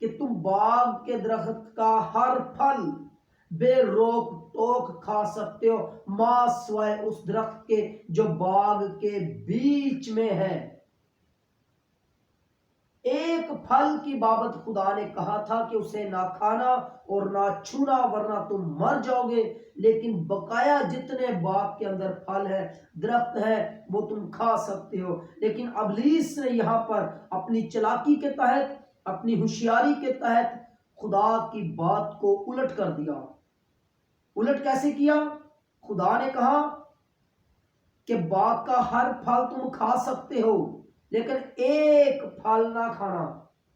کہ تم باغ کے درخت کا ہر پھل بے روک ٹوک کھا سکتے ہو ما سوائے اس درخت کے جو باغ کے بیچ میں ہے۔ ایک پھل کی بابت خدا نے کہا تھا کہ اسے نہ کھانا اور نہ چھونا ورنہ تم مر جاؤ گے، لیکن بقایا جتنے باغ کے اندر پھل ہے درخت ہے وہ تم کھا سکتے ہو۔ لیکن ابلیس نے یہاں پر اپنی چلاکی کے تحت، اپنی ہوشیاری کے تحت خدا کی بات کو الٹ کر دیا۔ الٹ کیسے کیا؟ خدا نے کہا کہ باغ کا ہر پھل تم کھا سکتے ہو لیکن ایک پھل نہ کھانا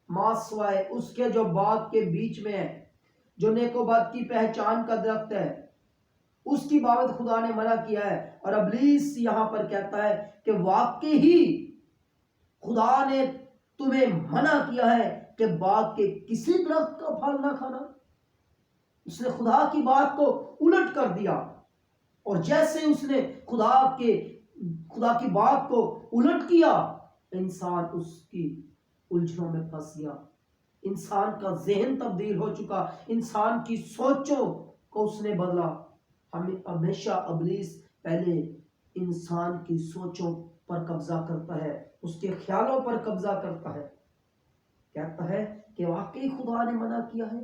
ما سوائے اس کے جو باغ کے بیچ میں ہے، جو نیک و بد کی پہچان کا درخت ہے، اس کی بابت خدا نے منع کیا ہے۔ اور ابلیس یہاں پر کہتا ہے کہ واقعی ہی خدا نے تمہیں منع کیا ہے کہ باغ کے کسی درخت کا پھل نہ کھانا۔ اس نے خدا کی بات کو الٹ کر دیا، اور جیسے اس نے خدا کی بات کو الٹ کیا، انسان اس کی الجھنوں میں پھنس گیا۔ انسان کا ذہن تبدیل ہو چکا، انسان کی سوچوں کو اس نے بدلا۔ ہمیشہ ابلیس پہلے انسان کی سوچوں پر قبضہ کرتا ہے، اس کے خیالوں پر قبضہ کرتا ہے۔ کہتا ہے کہ واقعی خدا نے منع کیا ہے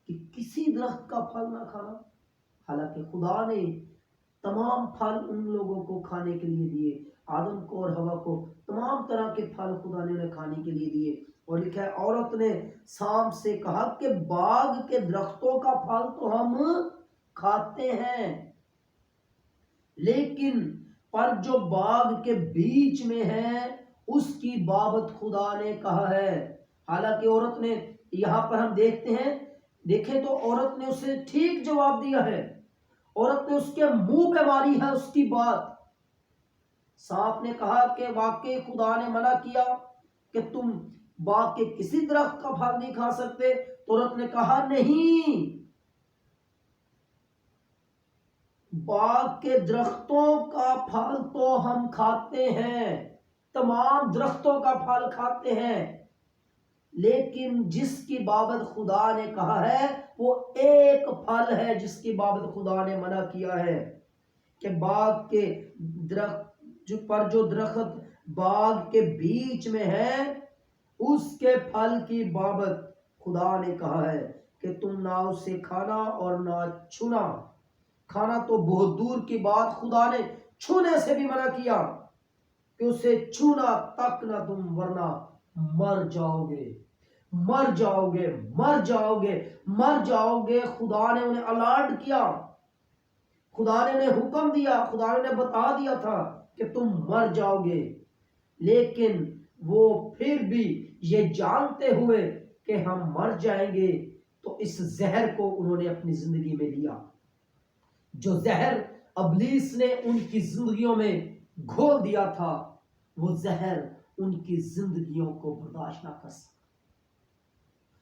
کہ کسی درخت کا پھل نہ کھانا، حالانکہ خدا نے تمام پھل ان لوگوں کو کھانے کے لیے دیے، آدم کو اور ہوا کو تمام طرح کے پھل خدا نے انہیں کھانے کے لیے دیے۔ اور لکھا ہے عورت نے سانپ سے کہا کہ باغ کے درختوں کا پھل تو ہم کھاتے ہیں، لیکن پر جو باغ کے بیچ میں ہے اس کی بابت خدا نے کہا ہے۔ حالانکہ عورت نے، یہاں پر ہم دیکھیں تو عورت نے اسے ٹھیک جواب دیا ہے، عورت نے اس کے منہ پہ ماری ہے اس کی بات۔ سانپ نے کہا کہ واقعی خدا نے منع کیا کہ تم باغ کے کسی درخت کا پھل نہیں کھا سکتے، تو عورت نے کہا نہیں، باغ کے درختوں کا پھل تو ہم کھاتے ہیں، تمام درختوں کا پھل کھاتے ہیں، لیکن جس کی بابت خدا نے کہا ہے وہ ایک پھل ہے جس کی بابت خدا نے منع کیا ہے، کہ باغ کے درخت پر جو درخت باغ کے بیچ میں ہے اس کے پھل کی بابت خدا نے کہا ہے کہ تم نہ اسے کھانا اور نہ چھونا۔ کھانا تو بہت دور کی بات، خدا نے چھونے سے بھی منع کیا کہ اسے چھونا تک نہ تم ورنہ مر جاؤ گے، مر جاؤ گے، مر جاؤ گے، مر جاؤ گے۔ خدا نے انہیں الارٹ کیا، خدا نے انہیں حکم دیا، خدا نے انہیں بتا دیا تھا کہ تم مر جاؤ گے، لیکن وہ پھر بھی یہ جانتے ہوئے کہ ہم مر جائیں گے تو اس زہر کو انہوں نے اپنی زندگی میں لیا۔ جو زہر ابلیس نے ان کی زندگیوں میں گھول دیا تھا وہ زہر ان کی زندگیوں کو برداشت نہ کر سکا۔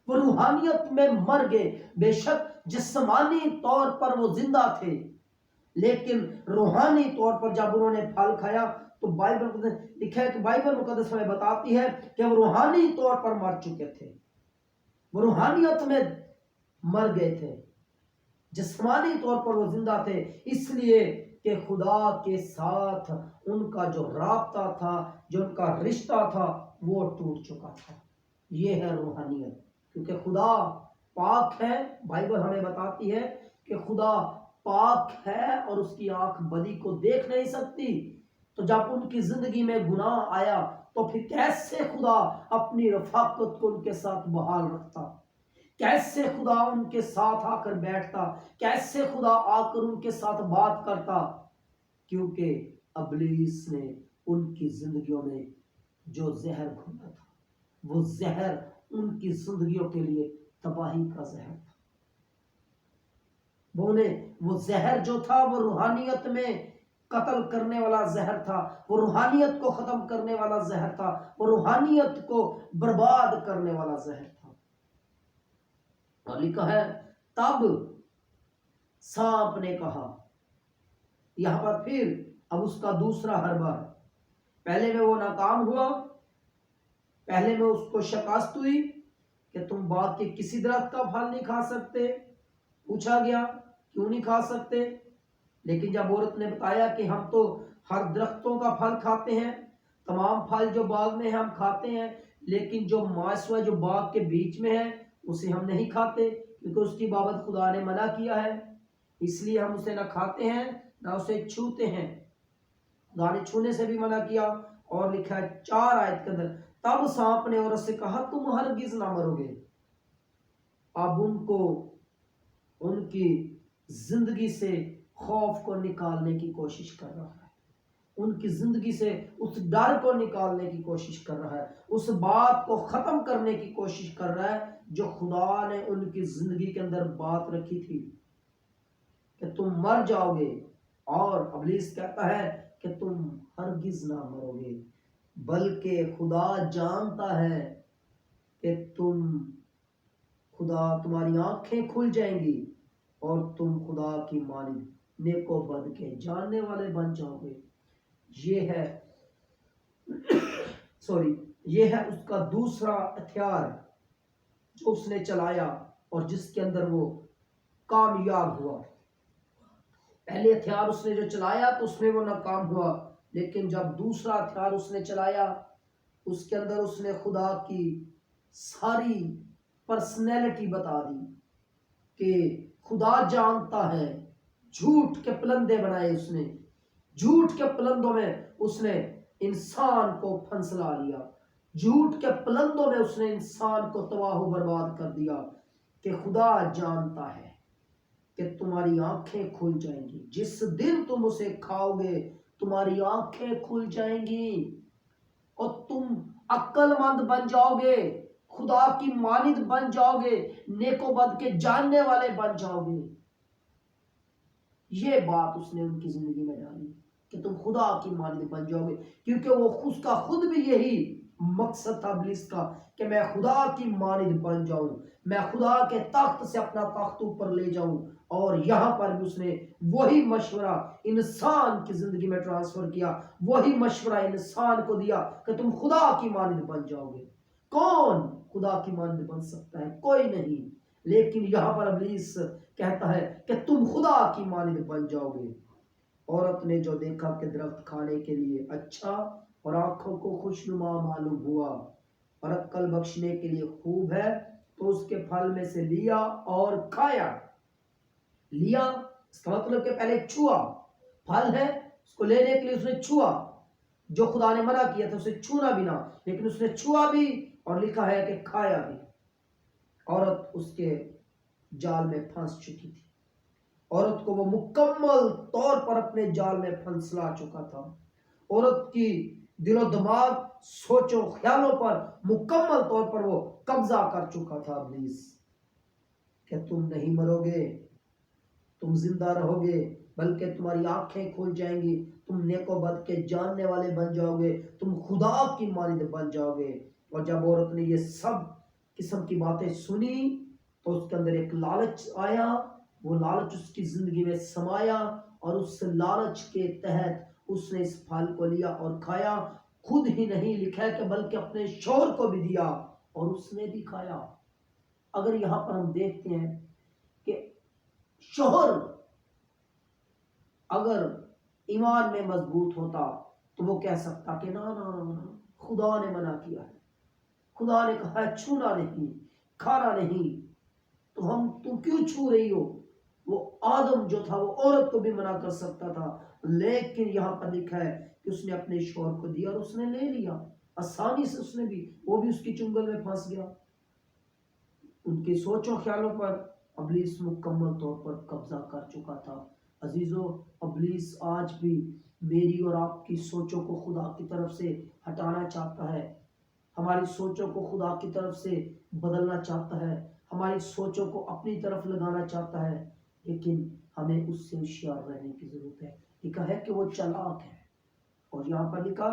وہ روحانیت میں مر گئے، بے شک جسمانی طور پر وہ زندہ تھے، لیکن روحانی طور پر جب انہوں نے پھل کھایا تو بائبل لکھا ہے کہ بائبل مقدس ہمیں بتاتی ہے کہ وہ روحانی طور پر مر چکے تھے، وہ روحانیت میں مر گئے تھے، جسمانی طور پر وہ زندہ تھے، اس لیے کہ خدا کے ساتھ ان کا جو رابطہ تھا، جو ان کا رشتہ تھا وہ ٹوٹ چکا تھا۔ یہ ہے روحانیت، کیونکہ خدا پاک ہے۔ بائبل ہمیں بتاتی ہے کہ خدا پاک ہے اور اس کی آنکھ بدی کو دیکھ نہیں سکتی، تو جب ان کی زندگی میں گناہ آیا تو پھر کیسے خدا اپنی رفاقت کو ان کے ساتھ بحال رکھتا، کیسے خدا ان کے ساتھ آ کر بیٹھتا، کیسے خدا آ کر ان کے ساتھ بات کرتا، کیونکہ ابلیس نے ان کی زندگیوں میں جو زہر گھولا تھا وہ زہر ان کی زندگیوں کے لیے تباہی کا زہر تھا۔ وہ زہر جو تھا وہ روحانیت میں قتل کرنے والا زہر تھا، وہ روحانیت کو ختم کرنے والا زہر تھا، وہ روحانیت کو برباد کرنے والا زہر تھا۔ اور لکھا ہے تب سانپ نے کہا، یہاں پر پھر اب اس کا دوسرا حربہ ہے، پہلے میں وہ ناکام ہوا، پہلے میں اس کو شکست ہوئی، کہ تم باغ کے کسی درخت کا پھل نہیں کھا سکتے؟ پوچھا گیا کیوں نہیں کھا سکتے؟ لیکن جب عورت نے بتایا کہ ہم تو ہر درختوں کا پھل کھاتے ہیں، تمام پھل جو باغ میں ہم کھاتے ہیں، لیکن جو ماشوا جو باغ کے بیچ میں ہے اسے ہم نہیں کھاتے، کیونکہ اس کی بابت خدا نے منع کیا ہے، اس لیے ہم اسے نہ کھاتے ہیں نہ اسے چھوتے ہیں۔ خدا نے چھونے سے بھی منع کیا، اور لکھا ہے 4 آیت کے اندر، تب سانپ نے عورت سے کہا تم ہرگز نہ مرو گے۔ اب ان کو ان کی زندگی سے خوف کو نکالنے کی کوشش کر رہا ہے، ان کی زندگی سے اس ڈر کو نکالنے کی کوشش کر رہا ہے، اس بات کو ختم کرنے کی کوشش کر رہا ہے جو خدا نے ان کی زندگی کے اندر بات رکھی تھی کہ تم مر جاؤ گے۔ اور ابلیس کہتا ہے کہ تم ہرگز نہ مرو گے، بلکہ خدا جانتا ہے کہ تمہاری آنکھیں کھل جائیں گی اور تم خدا کی مانند نیک و بد کے جاننے والے بن جاؤ گے۔ یہ ہے اس کا دوسرا ہتھیار جو اس نے چلایا اور جس کے اندر وہ کامیاب ہوا۔ پہلے ہتھیار اس نے جو چلایا تو اس میں وہ ناکام ہوا، لیکن جب دوسرا ہتھیار اس نے چلایا اس کے اندر اس نے خدا کی ساری پرسنالٹی بتا دی کہ خدا جانتا ہے۔ جھوٹ کے پلندے بنائے اس نے، جھوٹ کے پلندوں میں اس نے انسان کو پھنسلا لیا، جھوٹ کے پلندوں میں اس نے انسان کو تباہ و برباد کر دیا کہ خدا جانتا ہے کہ تمہاری آنکھیں کھل جائیں گی، جس دن تم اسے کھاؤ گے تمہاری آنکھیں کھل جائیں گی اور تم عقل مند بن جاؤ گے، خدا کی مانند بن جاؤ گے، نیک و بد کے جاننے والے بن جاؤ گے۔ یہ بات اس نے ان کی زندگی میں ڈالی کہ تم خدا کی مانند بن جاؤ گے، کیونکہ وہ اس کا خود بھی یہی مقصد تھا ابلیس کا کہ میں خدا کی مانند بن جاؤں، میں خدا کے تخت سے اپنا تخت اوپر لے جاؤں۔ اور یہاں پر بھی اس نے وہی مشورہ انسان کی زندگی میں ٹرانسفر کیا، وہی مشورہ انسان کو دیا کہ تم خدا کی مانند بن جاؤ گے۔ کون خدا کی مانند بن سکتا ہے؟ کوئی نہیں، لیکن یہاں پر ابلیس کہتا ہے کہ تم خدا کی مانند بن جاؤ گے۔ عورت نے جو دیکھا کہ درخت کھانے کے لیے اچھا اور آنکھوں کو خوشنما معلوم ہوا اور عقل بخشنے کے لیے خوب ہے، تو اس کے پھل میں سے لیا اور کھایا۔ لیا اس کا مطلب کہ پہلے چھوا، پھل ہے اس کو لینے کے لیے اس نے چھوا، جو خدا نے منع کیا تھا اسے چھونا بھی نہ، لیکن اس نے چھوا بھی اور لکھا ہے کہ کھایا بھی۔ عورت اس کے جال میں پھنس چکی تھی، عورت کو وہ مکمل طور پر اپنے جال میں پھنسلا چکا تھا، عورت کی دل و دماغ سوچوں خیالوں پر مکمل طور پر وہ قبضہ کر چکا تھا ابلیس کہ تم نہیں مرو گے، تم زندہ رہو گے، بلکہ تمہاری آنکھیں کھل جائیں گی، تم نیک و بد کے جاننے والے بن جاؤ گے، تم خدا کی مانند بن جاؤ گے۔ اور جب عورت نے یہ سب قسم کی باتیں سنی تو اس کے اندر ایک لالچ آیا، وہ لالچ اس کی زندگی میں سمایا اور اس لالچ کے تحت اس نے اس پھل کو لیا اور کھایا۔ خود ہی نہیں لکھا ہے کہ بلکہ اپنے شوہر کو بھی دیا اور اس نے بھی کھایا۔ اگر یہاں پر ہم دیکھتے ہیں کہ شوہر اگر ایمان میں مضبوط ہوتا تو وہ کہہ سکتا کہ نا نا نا نا، خدا نے منع کیا ہے، خدا نے کہا ہے چھونا نہیں، کھانا نہیں، تو تم کیوں چھو رہی ہو؟ وہ آدم جو تھا وہ عورت کو بھی منع کر سکتا تھا، لیکن یہاں پر لکھا ہے کہ اس نے اپنے شوہر کو دیا اور اس نے لے لیا آسانی سے، اس نے بھی، وہ بھی اس کی چنگل میں پھنس گیا۔ ان کی سوچوں خیالوں پر ابلیس مکمل طور پر قبضہ کر چکا تھا۔ عزیزو، ابلیس آج بھی میری اور آپ کی سوچوں کو خدا کی طرف سے ہٹانا چاہتا ہے، ہماری سوچوں کو خدا کی طرف سے بدلنا چاہتا ہے، ہماری سوچوں کو اپنی طرف لگانا چاہتا ہے، لیکن ہمیں اس سے ہوشیار رہنے کی ضرورت ہے۔ لکھا ہے کہ وہ چالاک ہے، اور یہاں پر لکھا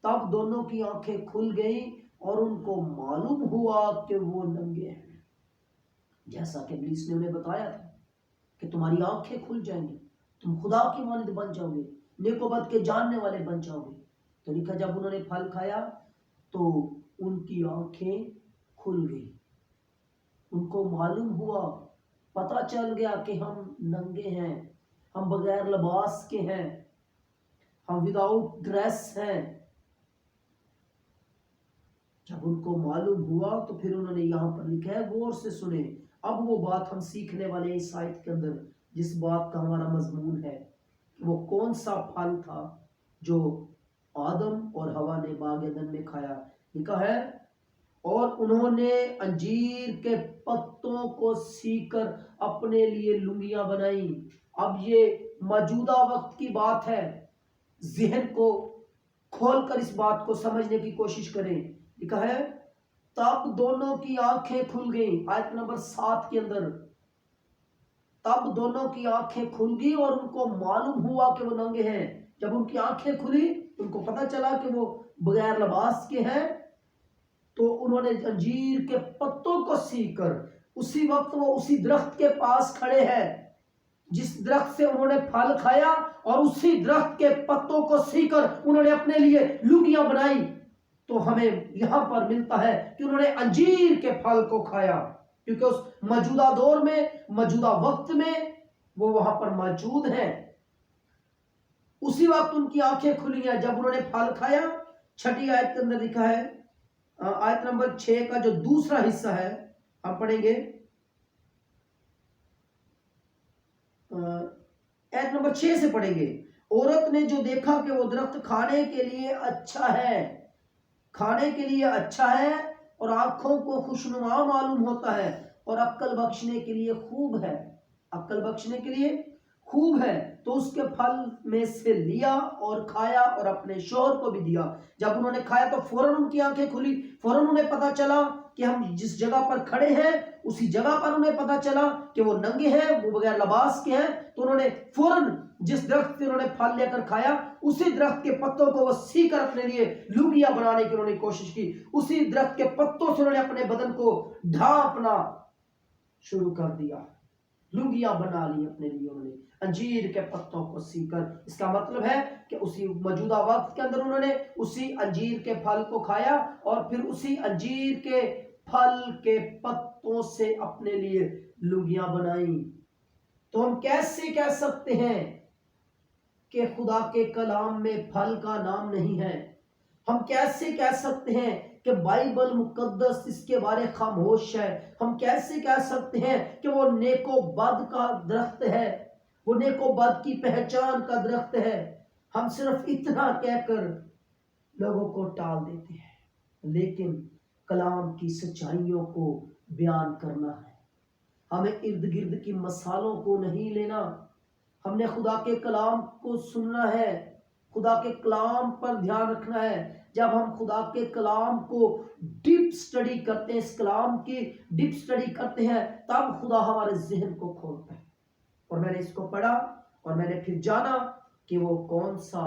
تب دونوں کی آنکھیں کھل گئیں اور ان کو معلوم ہوا کہ وہ ننگے ہیں، جیسا کہ ابلیس نے انہیں بتایا تھا کہ تمہاری آنکھیں کھل جائیں گی، تم خدا کی مانند بن جاؤ گے، نیک و بد کے جاننے والے بن جاؤ گے۔ تو لکھا جب انہوں نے پھل کھایا تو ان کی آنکھیں کھل گئی، ان کو معلوم ہوا، پتہ چل گیا کہ ہم ننگے ہیں، ہم بغیر لباس کے ہیں، ہم وداؤٹ ڈریس ہیں۔ جب ان کو معلوم ہوا تو پھر انہوں نے یہاں پر لکھا ہے، غور سے سنیں، اب وہ بات ہم سیکھنے والے ہیں اس آیت کے اندر، جس بات کا ہمارا مضمون ہے کہ وہ کون سا پھل تھا جو آدم اور حوا نے باغ عدن میں کھایا۔ لکھا ہے، اور انہوں نے انجیر کے پتوں کو سی کر اپنے لیے لنگیاں بنائیں۔ اب یہ موجودہ وقت کی بات ہے، ذہن کو کھول کر اس بات کو سمجھنے کی کوشش کریں۔ لکھا ہے، تب دونوں کی آنکھیں کھل گئیں، آیت نمبر 7 کے اندر، تب دونوں کی آنکھیں کھل گئی اور ان کو معلوم ہوا کہ وہ ننگے ہیں۔ جب ان کی آنکھیں کھلی، ان کو پتہ چلا کہ وہ بغیر لباس کے ہیں، تو انہوں نے انجیر کے پتوں کو سی کر، اسی وقت وہ اسی درخت کے پاس کھڑے ہیں جس درخت سے انہوں نے پھل کھایا، اور اسی درخت کے پتوں کو سی کر انہوں نے اپنے لیے لنگیاں بنائی۔ تو ہمیں یہاں پر ملتا ہے کہ انہوں نے انجیر کے پھل کو کھایا، کیونکہ اس موجودہ دور میں، موجودہ وقت میں وہ وہاں پر موجود ہیں۔ اسی وقت ان کی آنکھیں کھلی ہیں جب انہوں نے پھل کھایا۔ چھٹی آیت کے اندر لکھا ہے، آیت نمبر 6 کا جو دوسرا حصہ ہے ہم پڑھیں گے، آیت نمبر 6 سے پڑھیں گے۔ عورت نے جو دیکھا کہ وہ درخت کھانے کے لیے اچھا ہے، کھانے کے لیے اچھا ہے اور آنکھوں کو خوشنما معلوم ہوتا ہے اور عقل بخشنے کے لیے خوب ہے، عقل بخشنے کے لیے خوب ہے، تو اس کے پھل میں سے لیا اور کھایا اور اپنے شوہر کو بھی دیا۔ جب انہوں نے کھایا تو فوراً ان کی آنکھیں کھلی، فوراً انہیں پتہ چلا کہ ہم جس جگہ پر کھڑے ہیں اسی جگہ پر انہیں پتہ چلا کہ وہ ننگے ہیں، وہ بغیر لباس کے ہیں۔ تو انہوں نے فوراً جس درخت سے انہوں نے پھل لے کر کھایا، اسی درخت کے پتوں کو وہ سی کر اپنے لیے لنگیاں بنانے کی انہوں نے کوشش کی، اسی درخت کے پتوں سے انہوں نے اپنے بدن کو ڈھانپنا شروع کر دیا، لنگیاں بنا لی اپنے لیے انہوں نے انجیر کے پتوں کو سی کر۔ اس کا مطلب ہے کہ اسی موجودہ وقت کے اندر انہوں نے اسی انجیر کے پھل کو کھایا اور پھر اسی انجیر کے پھل کے پتوں سے اپنے لیے لنگیاں بنائیں۔ تو ہم کیسے کہہ سکتے ہیں کہ خدا کے کلام میں پھل کا نام نہیں ہے؟ ہم کیسے کہہ سکتے ہیں کہ بائبل مقدس اس کے بارے خاموش ہے؟ ہم کیسے کہہ سکتے ہیں کہ وہ نیک و بد کا درخت ہے، وہ نیک و بد کی پہچان کا درخت ہے؟ ہم صرف اتنا کہہ کر لوگوں کو ٹال دیتے ہیں، لیکن کلام کی سچائیوں کو بیان کرنا ہے۔ ہمیں ارد گرد کی مثالوں کو نہیں لینا، ہم نے خدا کے کلام کو سننا ہے، خدا کے کلام پر دھیان رکھنا ہے۔ جب ہم خدا کے کلام کو ڈیپ سٹڈی کرتے ہیں، اس کلام کی ڈیپ سٹڈی کرتے ہیں، تب خدا ہمارے ذہن کو کھولتا ہے۔ اور میں نے اس کو پڑھا اور میں نے پھر جانا کہ وہ کون سا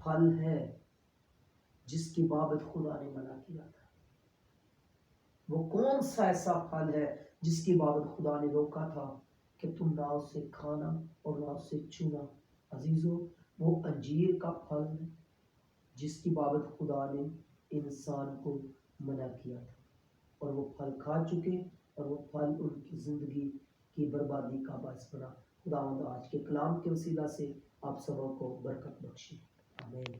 پھل ہے جس کی بابت خدا نے منع کیا تھا، وہ کون سا ایسا پھل ہے جس کی بابت خدا نے روکا تھا کہ تم نہ اسے کھانا اور نہ اسے چھونا۔ عزیزو، وہ انجیر کا پھل ہے جس کی بابت خدا نے انسان کو منع کیا تھا، اور وہ پھل کھا چکے اور وہ پھل ان کی زندگی کی بربادی کا باعث بنا۔ خداوند آج کے کلام کے وسیلہ سے آپ سبوں کو برکت بخشے، آمین۔